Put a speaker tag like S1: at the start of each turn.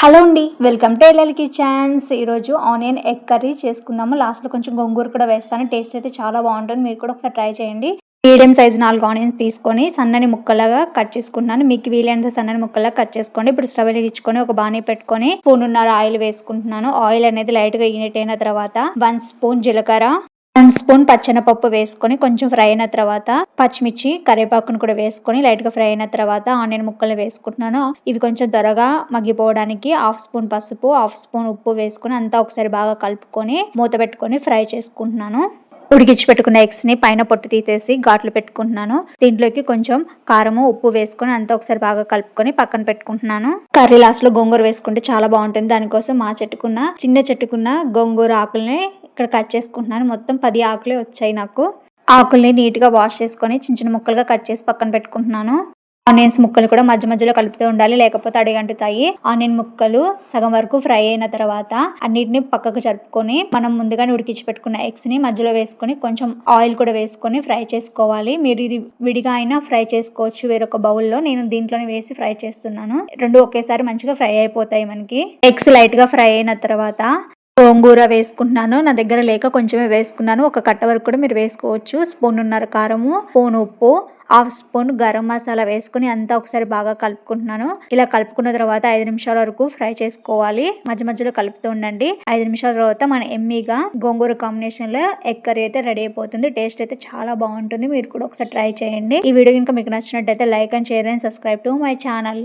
S1: Hello అండి. Welcome to LL kitchens. ఈరోజు onion egg curry చేసుకుందాము. లాస్ట్‌లో కొంచెం గోంగూర కూడా వేస్తాను. టేస్ట్ అయితే చాలా బాగుంటుంది. మీరు కూడా ఒకసారి ట్రై చేయండి. మీడియం సైజ్ 4 ఆనియన్స్ తీసుకొని సన్నని ముక్కలుగా కట్ చేసుకుంటున్నాను. మీకు వీలైనంత సన్నని ముక్కలుగా కట్ చేసుకోండి. ఇప్పుడు స్టవ్ వెలిగించుకొని ఒక బాణీ పెట్టుకొని స్పూనున్నర ఆయిల్ వేసుకుంటున్నాను. ఆయిల్ అనేది లైట్‌గా హీట్ అయిన తర్వాత 1 స్పూన్ జీలకర్ర, 1 స్పూన్ పచ్చెనపప్పు వేసుకొని కొంచెం ఫ్రై అయిన తర్వాత పచ్చిమిర్చి, కరివేపాకును కూడా వేసుకొని లైట్‌గా ఫ్రై అయిన తర్వాత ఆనియన్ ముక్కలు వేసుకుంటున్నాను. ఇవి కొంచెం త్వరగా మగ్గిపోవడానికి 1/2 స్పూన్ పసుపు, 1/2 స్పూన్ ఉప్పు వేసుకొని అంతా ఒకసారి బాగా కలుపుకొని మూత పెట్టుకొని ఫ్రై చేసుకుంటున్నాను. ఉడికించి పెట్టుకున్న ఎగ్స్‌ని పైన పొట్టు తీసేసి ఘాట్లు పెట్టుకుంటున్నాను. దీంట్లోకి కొంచెం కారము, ఉప్పు వేసుకొని అంతా ఒకసారి బాగా కలుపుకొని పక్కన పెట్టుకుంటున్నాను. కర్రీ లాస్ట్‌లో గోంగూర వేసుకుంటే చాలా బాగుంటుంది. దానికోసం చిన్న చెట్టుకున్న గోంగూర ఆకుల్ని ఇక్కడ కట్ చేసుకుంటున్నాను. మొత్తం 10 ఆకులే వచ్చాయి నాకు. ఆకుల్ని నీట్‌గా వాష్ చేసుకొని చిన్న చిన్న ముక్కలుగా కట్ చేసి పక్కన పెట్టుకుంటున్నాను. ఆనియన్స్ ముక్కలు కూడా మధ్య మధ్యలో కలుపుతూ ఉండాలి, లేకపోతే అడుగంటుతాయి. ఆనియన్ ముక్కలు సగం వరకు ఫ్రై అయిన తర్వాత అన్నిటిని పక్కకు జరుపుకొని మనం ముందుగానే ఉడికించి పెట్టుకున్న ఎగ్స్‌ని మధ్యలో వేసుకొని కొంచెం ఆయిల్ కూడా వేసుకొని ఫ్రై చేసుకోవాలి. మీరు ఇది విడిగా అయినా ఫ్రై చేసుకోవచ్చు వేరొక బౌల్‌లో. నేను దీంట్లోనే వేసి ఫ్రై చేస్తున్నాను. రెండు ఒకేసారి మంచిగా ఫ్రై అయిపోతాయి మనకి. ఎగ్స్ లైట్‌గా ఫ్రై అయిన తర్వాత గోంగూర వేసుకుంటున్నాను. నా దగ్గర లేక కొంచెమే వేసుకున్నాను. ఒక కట్ట వరకు కూడా మీరు వేసుకోవచ్చు. స్పూనున్నర కారము, స్పూన్ ఉప్పు, 1/2 స్పూన్ గరం మసాలా వేసుకొని అంతా ఒకసారి బాగా కలుపుకుంటున్నాను. ఇలా కలుపుకున్న తర్వాత 5 నిమిషాల వరకు ఫ్రై చేసుకోవాలి. మధ్య మధ్యలో కలుపుతూ ఉండండి. 5 నిమిషాల తర్వాత మన ఎమ్మీగా గోంగూర కాంబినేషన్లో ఎగ్ కర్రీ అయితే రెడీ అయిపోతుంది. టేస్ట్ అయితే చాలా బాగుంటుంది. మీరు కూడా ఒకసారి ట్రై చేయండి. ఈ వీడియో కనుక మీకు నచ్చినట్టయితే like and share and subscribe to my channel.